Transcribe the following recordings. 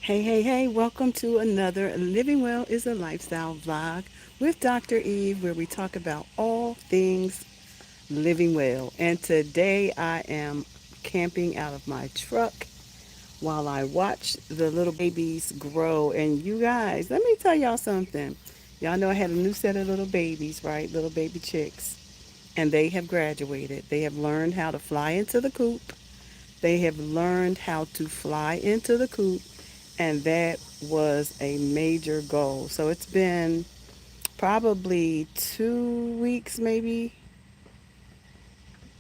Hey, welcome to another Living Well is a Lifestyle vlog with Dr. Eve, where we talk about all things living well. And today I am camping out of my truck while I watch the little babies grow. And you guys, let me tell y'all something. Y'all know I had a new set of little babies, right? Little baby chicks. And they have graduated. They have learned how to fly into the coop. They have learned how to fly into the coop, and that was a major goal. So it's been probably 2 weeks, maybe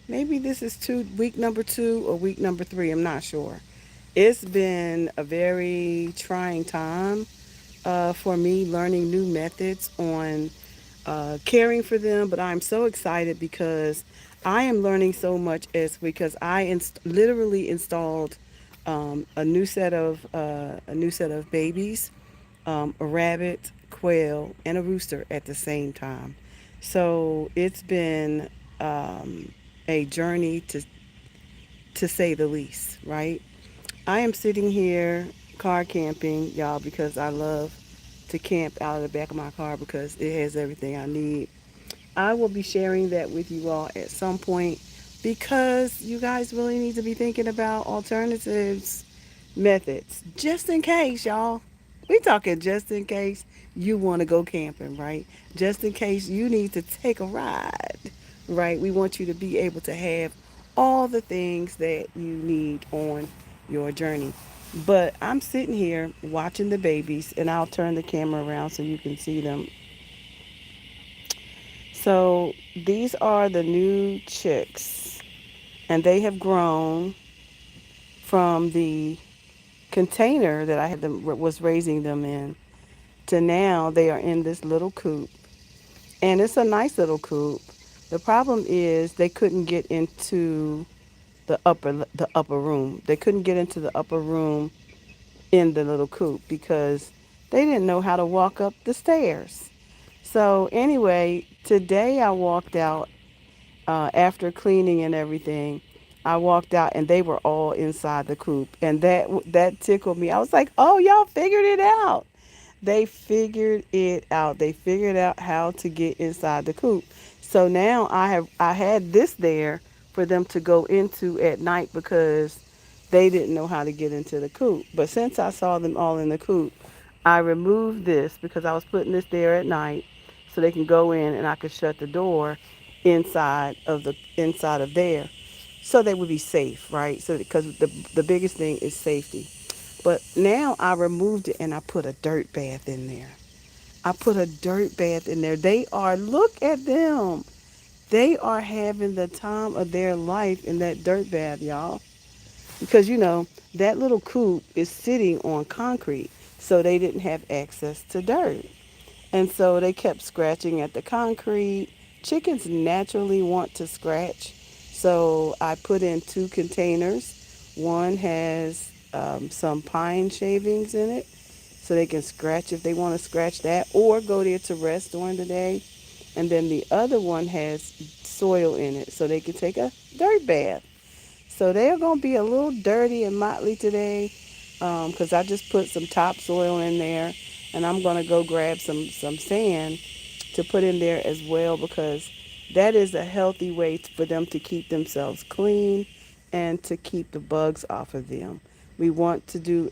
this is week number 2 or week number 3. I'm not sure. It's been a very trying time for me, learning new methods on caring for them. But I'm so excited because I am learning so much as because I literally installed a new set of babies, a rabbit, quail, and a rooster at the same time. So it's been um, a journey to say the least, right? I am sitting here car camping, y'all, because I love to camp out of the back of my car because it has everything I need. I will be sharing that with you all at some point because you guys really need to be thinking about alternatives, methods, just in case, y'all. We talking just in case you want to go camping, right? Just in case you need to take a ride, right? We want you to be able to have all the things that you need on your journey. But I'm sitting here watching the babies, and I'll turn the camera around so you can see them. So these are the new chicks, and they have grown from the container that I had them was raising them in to now they are in this little coop, and it's a nice little coop. The problem is they couldn't get into the upper room. They couldn't get into the upper room in the little coop because they didn't know how to walk up the stairs. So anyway, today I walked out after cleaning and everything. I walked out and they were all inside the coop, and that tickled me. I was like, "Oh, y'all figured it out." They figured it out. They figured out how to get inside the coop. So now I had this there for them to go into at night because they didn't know how to get into the coop. But since I saw them all in the coop, I removed this because I was putting this there at night so they can go in and I could shut the door inside of there so they would be safe, right? So because the biggest thing is safety. But now I removed it and I put a dirt bath in there. I put a dirt bath in there. Look at them. They are having the time of their life in that dirt bath, y'all. Because, that little coop is sitting on concrete, so they didn't have access to dirt. And so they kept scratching at the concrete. Chickens naturally want to scratch. So I put in 2 containers. One has some pine shavings in it, so they can scratch if they want to scratch that or go there to rest during the day. And then the other one has soil in it, so they can take a dirt bath. So they're going to be a little dirty and motley today because I just put some topsoil in there, and I'm going to go grab some sand to put in there as well because that is a healthy way for them to keep themselves clean and to keep the bugs off of them. We want to do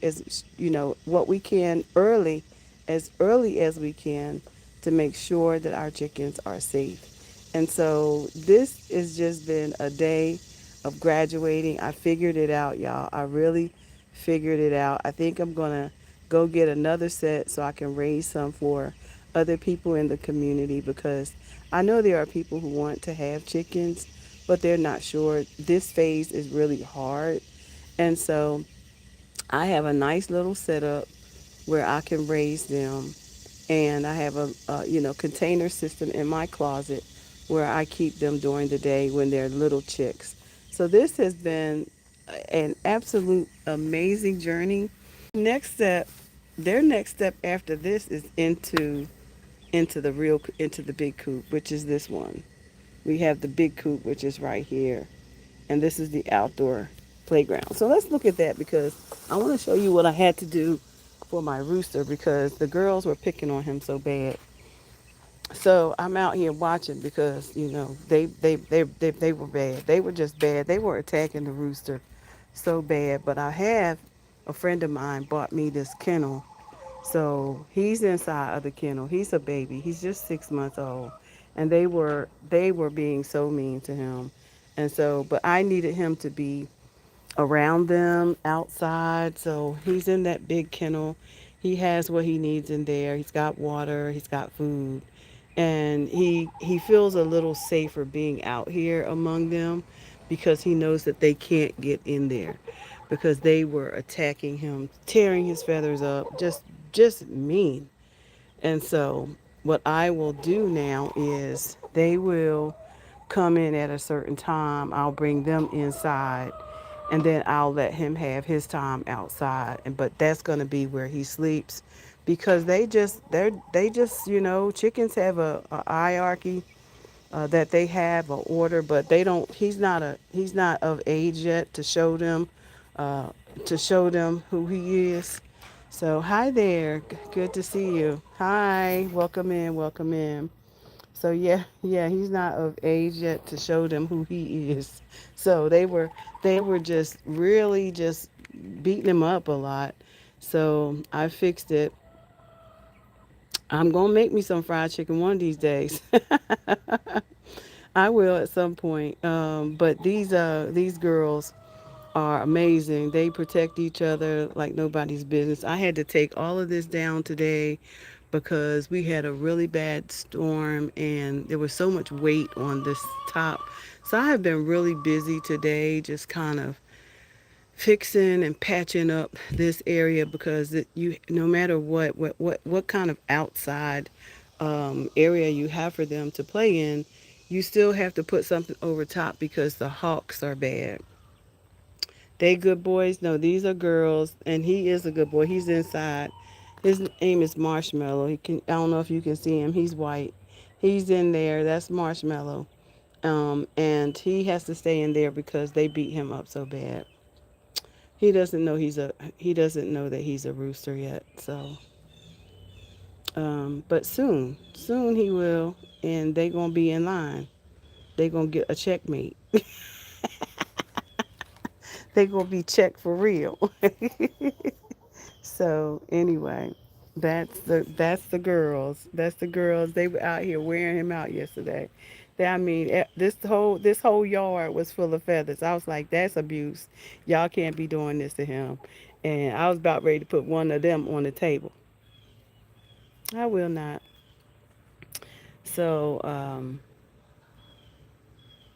what we can as early as we can to make sure that our chickens are safe. And so this has just been a day of graduating. I figured it out, y'all. I really figured it out. I think I'm going to go get another set so I can raise some for other people in the community because I know there are people who want to have chickens, but they're not sure. This phase is really hard. And so I have a nice little setup where I can raise them, and I have a container system in my closet where I keep them during the day when they're little chicks. So this has been an absolute amazing journey. Next step, their next step after this is into the big coop, which is this one. We have the big coop, which is right here, and this is the outdoor playground. So let's look at that because I want to show you what I had to do for my rooster because the girls were picking on him so bad. So I'm out here watching because they were bad. They were just bad. They were attacking the rooster so bad. But I have a friend of mine bought me this kennel, so he's inside of the kennel. He's a baby. He's just 6 months old, and they were being so mean to him, and so but I needed him to be around them outside. So he's in that big kennel. He has what he needs in there. He's got water, he's got food, and he feels a little safer being out here among them because he knows that they can't get in there because they were attacking him, tearing his feathers up, just mean. And so what I will do now is they will come in at a certain time. I'll bring them inside and then I'll let him have his time outside. And but that's going to be where he sleeps because they just chickens have a hierarchy that they have a order, but they don't. He's not of age yet uh, to show them who he is. So hi there, good to see you. Hi, welcome in, welcome in. So yeah, he's not of age yet to show them who he is. So they were just really just beating him up a lot. So I fixed it. I'm gonna make me some fried chicken one of these days. I will at some point. But these girls are amazing. They protect each other like nobody's business. I had to take all of this down today because we had a really bad storm and there was so much weight on this top. So I have been really busy today, just kind of fixing and patching up this area because you no matter what kind of outside area you have for them to play in, you still have to put something over top because the hawks are bad. They good boys? No, these are girls, and he is a good boy. He's inside. His name is Marshmallow. He can. I don't know if you can see him. He's white. He's in there. That's Marshmallow. And he has to stay in there because they beat him up so bad. He doesn't know that he's a rooster yet. So, but soon he will, and they gonna be in line. They gonna get a checkmate. They gonna be checked for real. So anyway, that's the girls. That's the girls. They were out here wearing him out yesterday. I mean, this whole yard was full of feathers. I was like, that's abuse. Y'all can't be doing this to him. And I was about ready to put one of them on the table. I will not. So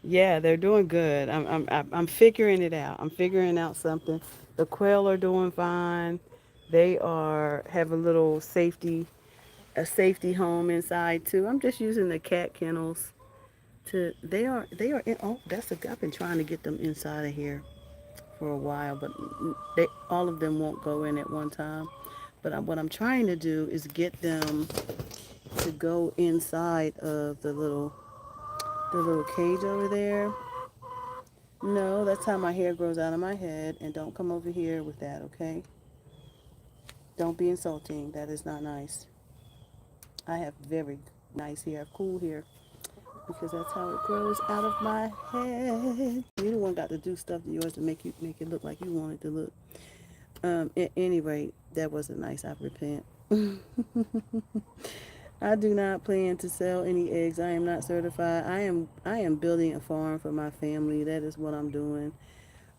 yeah, they're doing good. I'm figuring it out. I'm figuring out something. The quail are doing fine. They are have a safety home inside too. I'm just using the cat kennels to. They are in. Oh, I've been trying to get them inside of here for a while, but they all of them won't go in at one time. But what I'm trying to do is get them to go inside of the little cage over there. No, that's how my hair grows out of my head. And don't come over here with that, okay? Don't be insulting. That is not nice. I have very nice hair, cool hair, because that's how it grows out of my head. You the one got to do stuff to yours to make it look like you want it to look. At any rate, that wasn't nice. I repent. I do not plan to sell any eggs. I am not certified. I am building a farm for my family. That is what I'm doing.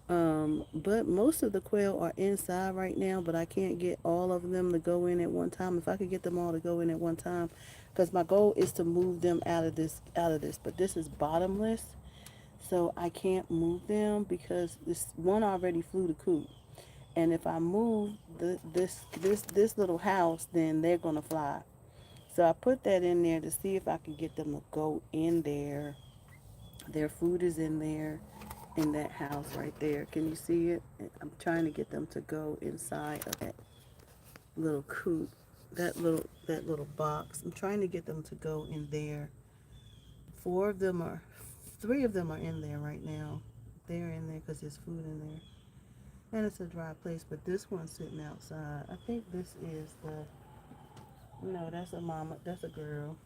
But most of the quail are inside right now, but I can't get all of them to go in at one time. If I could get them all to go in at one time, because my goal is to move them out of this. But this is bottomless, so I can't move them because this one already flew the coop. And if I move this little house, then they're gonna fly. So I put that in there to see if I can get them to go in there. Their food is in there in that house right there. Can you see it? I'm trying to get them to go inside of that little coop, that little box. I'm trying to get them to go in there. Three of them are in there right now. They're in there because there's food in there. And it's a dry place, but this one's sitting outside. I think this is no, that's a mama, that's a girl.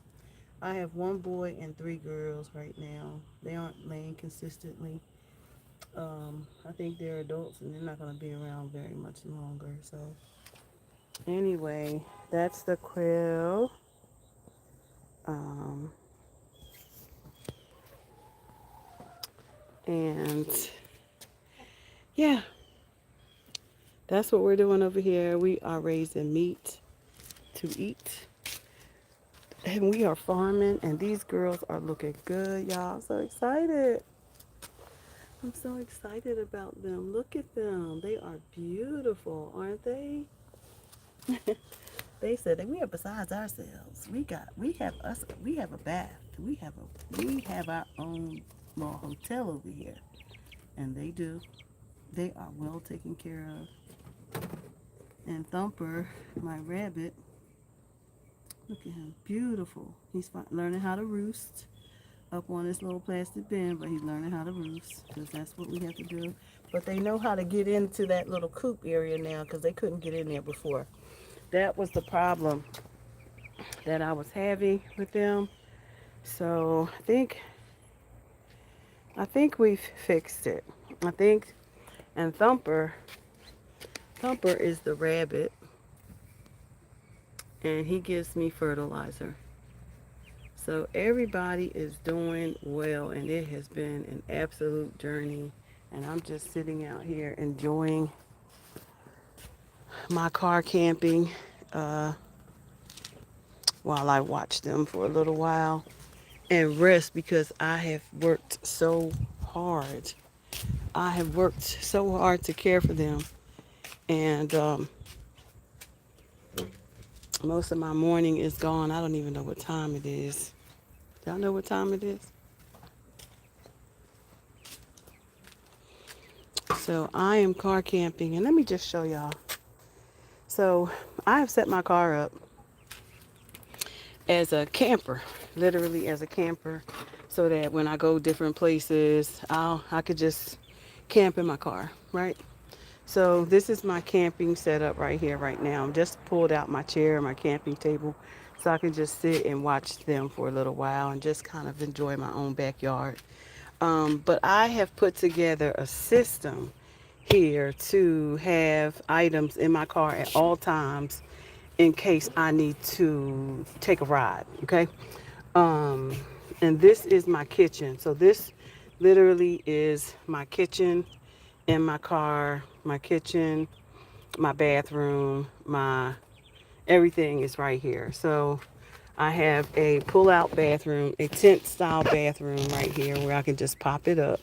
I have one boy and three girls right now. They aren't laying consistently. I think they're adults and they're not going to be around very much longer. So, anyway, that's the quill. Um, and yeah, that's what we're doing over here. We are raising meat to eat. And we are farming, and these girls are looking good, y'all. I'm so excited. I'm so excited about them. Look at them. They are beautiful, aren't they? They said that we are besides ourselves. We have a bath. We have our own little hotel over here. And they do. They are well taken care of. And Thumper, my rabbit, look at him. Beautiful. He's learning how to roost up on this little plastic bin, but he's learning how to roost because that's what we have to do. But they know how to get into that little coop area now because they couldn't get in there before. That was the problem that I was having with them. So I think we've fixed it. I think and Thumper is the rabbit and he gives me fertilizer. So everybody is doing well and it has been an absolute journey and I'm just sitting out here enjoying my car camping uh, while I watch them for a little while and rest because I have worked so hard. I have worked so hard to care for them, and most of my morning is gone. I don't even know what time it is. Y'all know what time it is? So I am car camping, and let me just show y'all. So I have set my car up as a camper, literally as a camper, so that when I go different places, I could just camp in my car, right? So this is my camping setup right here, right now. I'm just pulled out my chair, my camping table, so I can just sit and watch them for a little while and just kind of enjoy my own backyard. But I have put together a system here to have items in my car at all times in case I need to take a ride. Okay. Um, and this is my kitchen. So this literally is my kitchen in my car, my kitchen, my bathroom, my everything is right here. So I have a pull-out bathroom, a tent style bathroom right here where I can just pop it up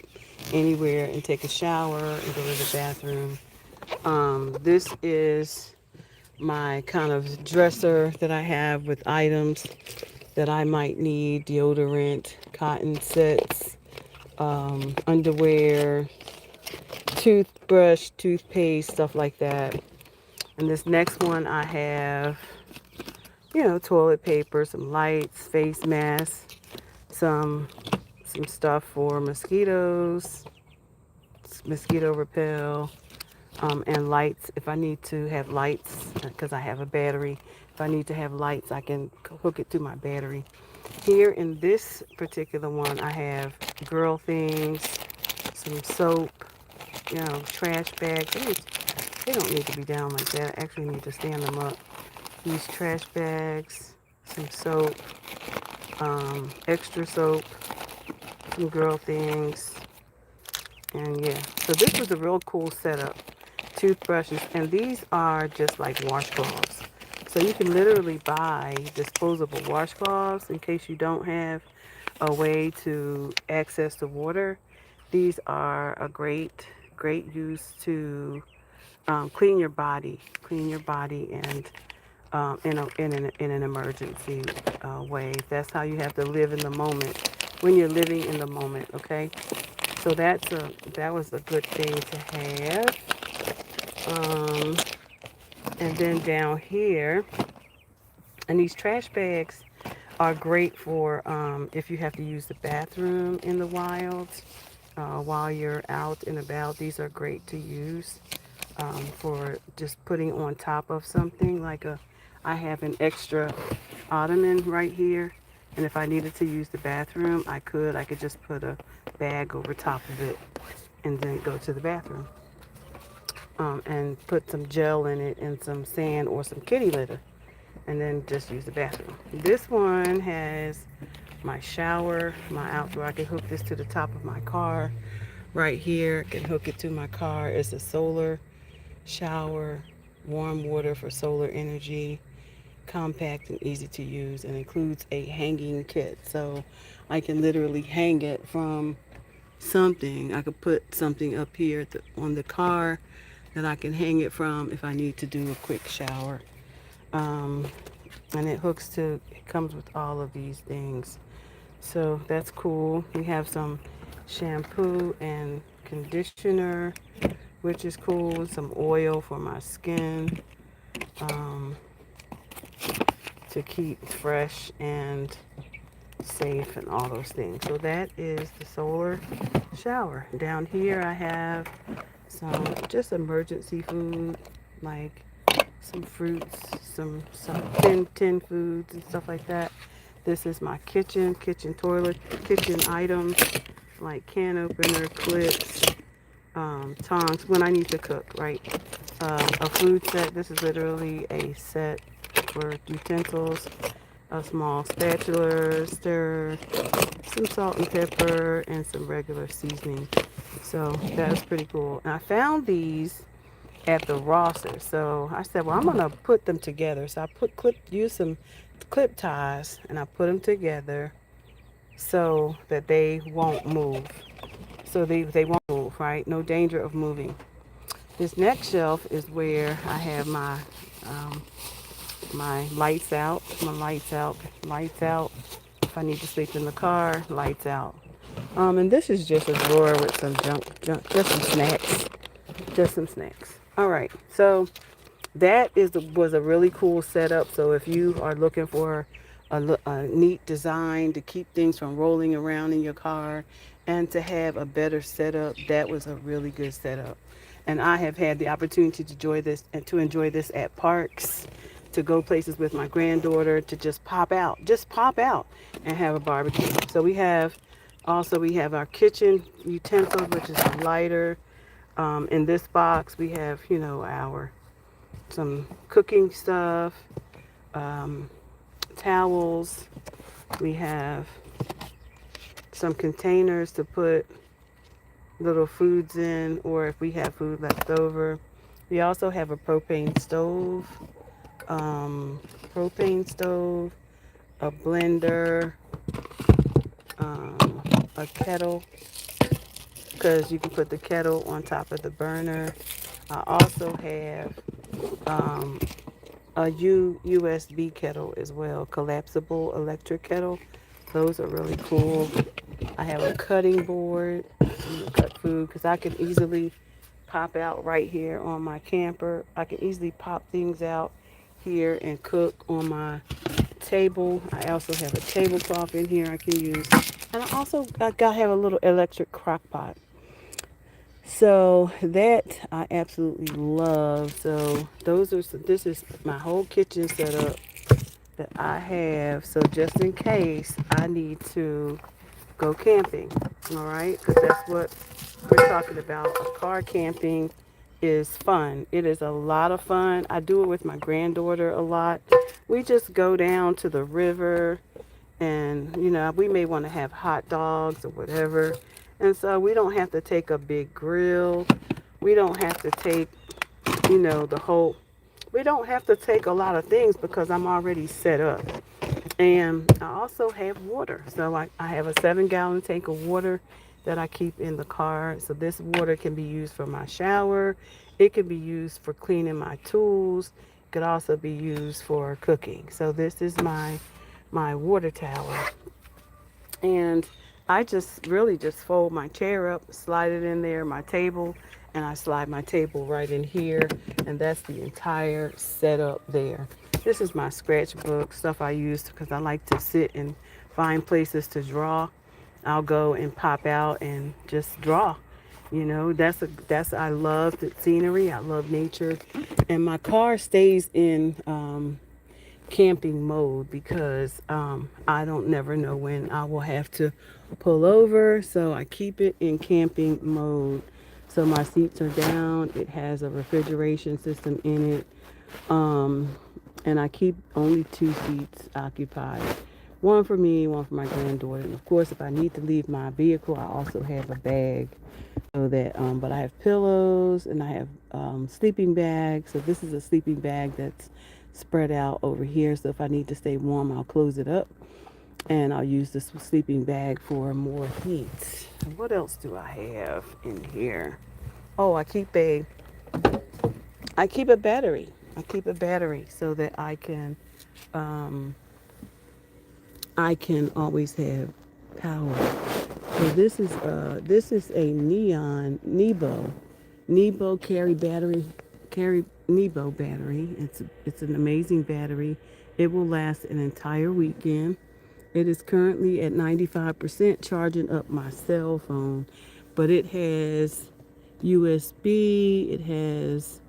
anywhere and take a shower and go to the bathroom. This is my kind of dresser that I have with items that I might need: deodorant, cotton sets, underwear, toothbrush, toothpaste, stuff like that. And this next one I have, toilet paper, some lights, face masks, some some stuff for mosquitoes, mosquito repel, and lights. If I need to have lights, because I have a battery, if I need to have lights, I can hook it to my battery. Here in this particular one, I have girl things, some soap, trash bags. They don't need to be down like that. I actually need to stand them up. These trash bags, some soap, extra soap, some girl things, and yeah. So this was a real cool setup. Toothbrushes, and these are just like washcloths. So you can literally buy disposable washcloths in case you don't have a way to access the water. These are a great use to clean your body, and in an emergency way. That's how you have to live in the moment when you're living in the moment. Okay, so that was a good thing to have. Um, and then down here, and these trash bags are great for if you have to use the bathroom in the wild while you're out and about. These are great to use. for just putting on top of something like a. I have an extra ottoman right here, and if I needed to use the bathroom, I could. I could just put a bag over top of it and then go to the bathroom, and put some gel in it and some sand or some kitty litter, and then just use the bathroom. This one has my shower, my outdoor. I can hook this to the top of my car right here. I can hook it to my car. It's a solar shower, warm water for solar energy, compact and easy to use, and includes a hanging kit. So I can literally hang it from something. I could put something up here on the car that I can hang it from if I need to do a quick shower. Um, and it comes with all of these things. So that's cool. We have some shampoo and conditioner, which is cool. Some oil for my skin, um, to keep fresh and safe and all those things. So that is the solar shower. Down here I have some just emergency food, like some fruits, some tin foods and stuff like that. This is my kitchen toilet, kitchen items like can opener, clips, tongs when I need to cook, right? A food set. This is literally a set for utensils, a small spatula, stir, some salt and pepper, and some regular seasoning. So that was pretty cool. And I found these at the Rosser. So I said, well, I'm gonna put them together. So I use some clip ties, and I put them together so that they won't move. So they won't move, right? No danger of moving. This next shelf is where I have um, my lights out, lights out. If I need to sleep in the car, lights out. And this is just a drawer with some junk, just some snacks, All right, so that was a really cool setup. So if you are looking for a neat design to keep things from rolling around in your car and to have a better setup, that was a really good setup. And I have had the opportunity to enjoy this at parks, to go places with my granddaughter, to just pop out and have a barbecue. So we have our kitchen utensils, which is a lighter. In this box, we have, our some cooking stuff, um, towels. We have some containers to put little foods in, or if we have food left over. We also have a um, propane stove, a blender, a kettle, because you can put the kettle on top of the burner. I also have um, a USB kettle as well, collapsible electric kettle. Those are really cool. I have a cutting board to cut food because I can easily pop out right here on my camper. I can easily pop things out here and cook on my table. I also have a tablecloth in here I can use. And I have a little electric crock pot. So that I absolutely love. So this is my whole kitchen setup that I have. So just in case I need to go camping, all right? Because that's what we're talking about. Car camping is fun. It is a lot of fun. I do it with my granddaughter a lot. We just go down to the river, and we may want to have hot dogs or whatever. And so we don't have to take a big grill. We don't have to take, the whole, we don't have to take a lot of things because I'm already set up. And I also have water. So I have a 7-gallon tank of water that I keep in the car. So this water can be used for my shower. It can be used for cleaning my tools. It could also be used for cooking. So this is my water tower. And I just really just fold my chair up, slide it in there, my table, and I slide my table right in here. And that's the entire setup there. This is my scratchbook, stuff I use because I like to sit and find places to draw. I'll go and pop out and just draw. You know, that's I love the scenery. I love nature, and my car stays in camping mode because I don't never know when I will have to pull over. So I keep it in camping mode. So my seats are down. It has a refrigeration system in it. Um, and I keep only two seats occupied. One for me, one for my granddaughter. And of course, if I need to leave my vehicle, I also have a bag so that, but I have pillows and I have sleeping bags. So this is a sleeping bag that's spread out over here. So if I need to stay warm, I'll close it up and I'll use this sleeping bag for more heat. What else do I have in here? Oh, I keep a battery. I keep a battery so that um, I can always have power. So this is a Nebo carry Nebo battery. It's an amazing battery. It will last an entire weekend. It is currently at 95% charging up my cell phone, but it has USB. It has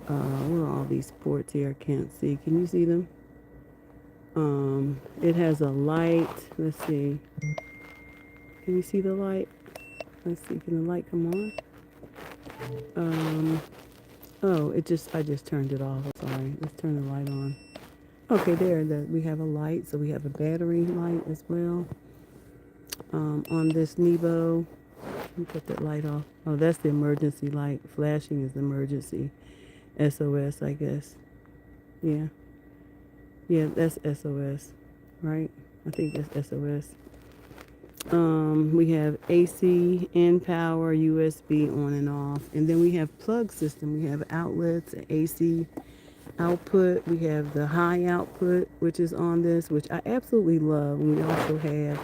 where are all these ports here? I can't see. Can you see them? It has a light. Let's see. Can you see the light? Let's see. Can the light come on? Um, oh, I just turned it off. Sorry. Let's turn the light on. Okay, there. We have a light. So we have a battery light as well. On this Nebo. Let me put that light off. Oh, that's the emergency light. Flashing is the emergency. SOS, I guess. Yeah. Yeah, that's SOS, right? I think that's SOS. We have AC, in power, USB on and off. And then we have plug system. We have outlets, AC output. We have the high output, which is on this, which I absolutely love. And we also have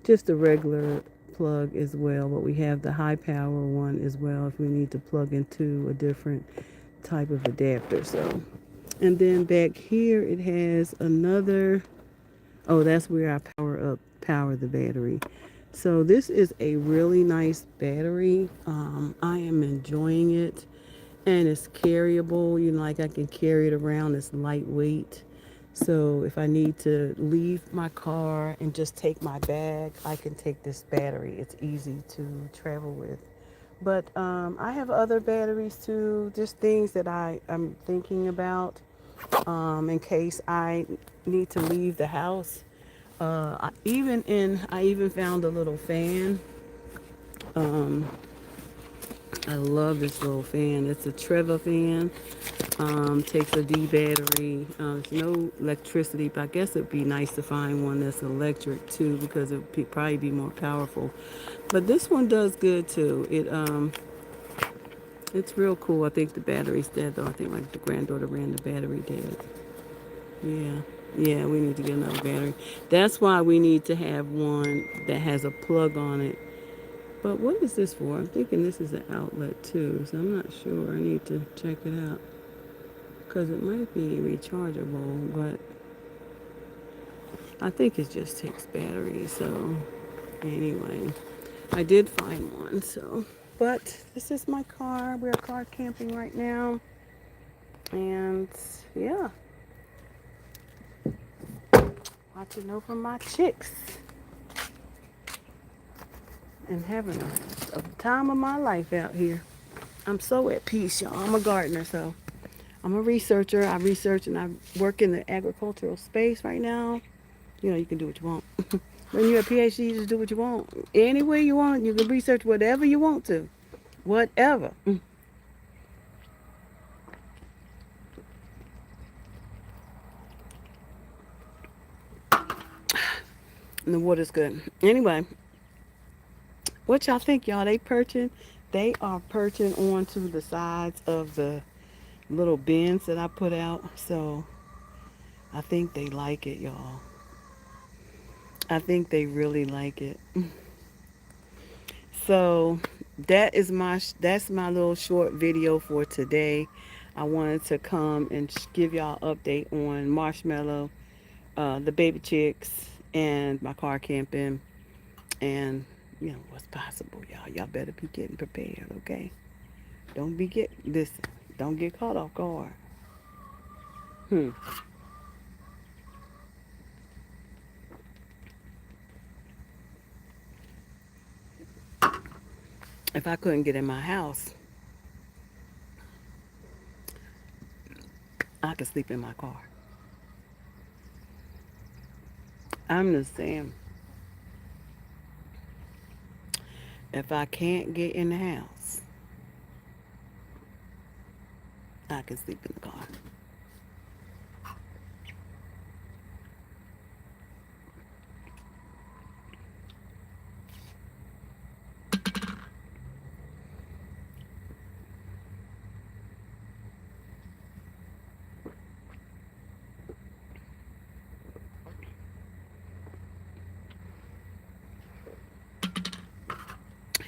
just a regular plug as well, but we have the high power one as well if we need to plug into a different type of adapter. So, and then back here it has another. Oh, that's where I power the battery. So this is a really nice battery. I am enjoying it, and it's carryable. You know, like I can carry it around. It's lightweight. So if I need to leave my car and just take my bag, I can take this battery. It's easy to travel with. But I have other batteries too, just things that I'm thinking about in case I need to leave the house. I even found a little fan. Um, I love this little fan. It's a Treva fan. Takes a D battery. There's no electricity, but I guess it'd be nice to find one that's electric too because it would probably be more powerful. But this one does good too. It's real cool. I think the battery's dead though. I think like the granddaughter ran the battery dead. Yeah. Yeah, we need to get another battery. That's why we need to have one that has a plug on it. But what is this for? I'm thinking this is an outlet too, so I'm not sure. I need to check it out. Because it might be rechargeable, but I think it just takes battery. So, anyway, I did find one, so. But this is my car. We're car camping right now. And yeah, watching over my chicks and having a time of my life out here. I'm so at peace, y'all. I'm a gardener, so I'm a researcher. I research and I work in the agricultural space right now. You know, you can do what you want. When you're a PhD, you just do what you want. Any way you want, you can research whatever you want to. Whatever. And the water's good. Anyway, what y'all think, y'all? They perching? They are perching onto the sides of the little bins that I put out. So I think they like it, y'all. I think they really like it. So that's my little short video for today. I wanted to come and give y'all an update on Marshmallow, the baby chicks, and my car camping, and what's possible, y'all. Y'all better be getting prepared, okay? Don't be get listen. Don't get caught off guard. Hmm. If I couldn't get in my house, I could sleep in my car. I'm just saying, if I can't get in the house, I can sleep in the car.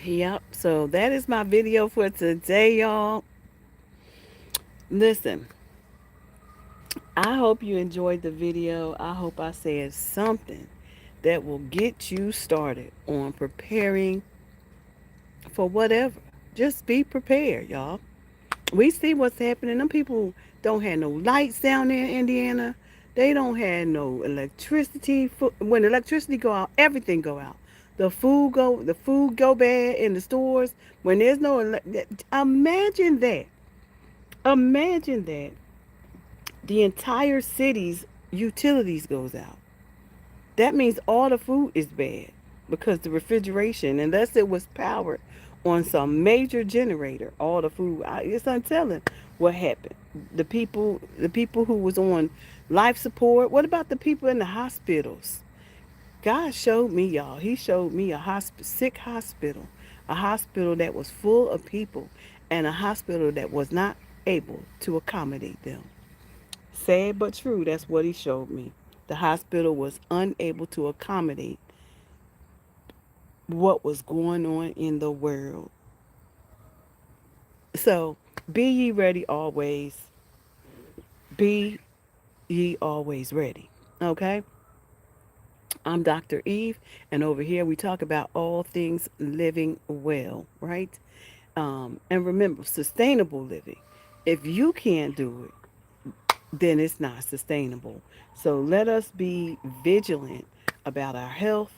Yep. So that is my video for today, y'all. Listen, I hope you enjoyed the video. I hope I said something that will get you started on preparing for whatever. Just be prepared, y'all. We see what's happening. Them people don't have no lights down there in Indiana. They don't have no electricity. When electricity go out, everything go out. The food go bad in the stores. When there's no imagine that. Imagine that the entire city's utilities goes out. That means all the food is bad because the refrigeration, unless it was powered on some major generator, all the food. It's untelling what happened. The people who was on life support. What about the people in the hospitals? God showed me, y'all. He showed me a sick hospital, a hospital that was full of people, and a hospital that was not able to accommodate them. Sad but true, that's what he showed me. The hospital was unable to accommodate what was going on in the world. So be ye ready always. Be ye always ready. Okay? I'm Dr. Eve, and over here we talk about all things living well, right? And remember, sustainable living. If you can't do it, then it's not sustainable. So let us be vigilant about our health.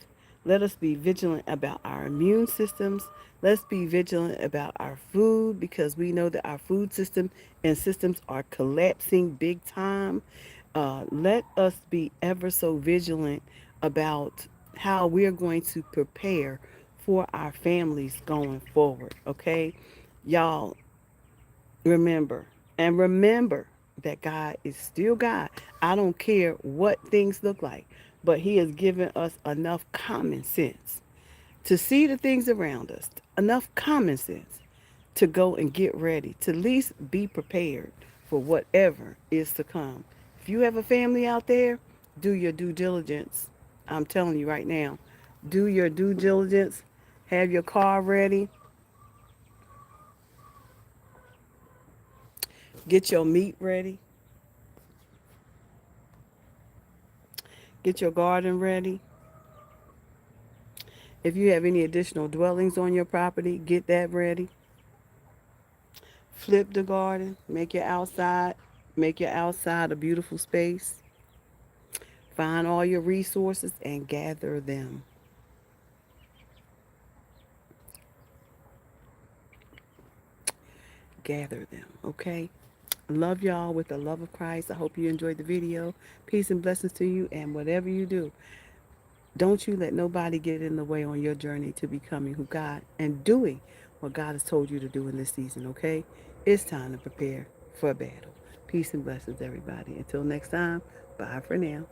Let us be vigilant about our immune systems. Let's be vigilant about our food because we know that our food system and systems are collapsing big time. Let us be ever so vigilant about how we're going to prepare for our families going forward. Okay, y'all, remember, and remember that God is still God. I don't care what things look like, but He has given us enough common sense to see the things around us, enough common sense to go and get ready, to at least be prepared for whatever is to come. If you have a family out there, do your due diligence. I'm telling you right now, do your due diligence. Have your car ready. Get your meat ready. Get your garden ready. If you have any additional dwellings on your property, get that ready. Flip the garden. Make your outside a beautiful space. Find all your resources and gather them. Gather them, okay? Love y'all with the love of Christ. I hope you enjoyed the video. Peace and blessings to you. And whatever you do, don't you let nobody get in the way on your journey to becoming who God and doing what God has told you to do in this season, okay? It's time to prepare for a battle. Peace and blessings, everybody. Until next time, bye for now.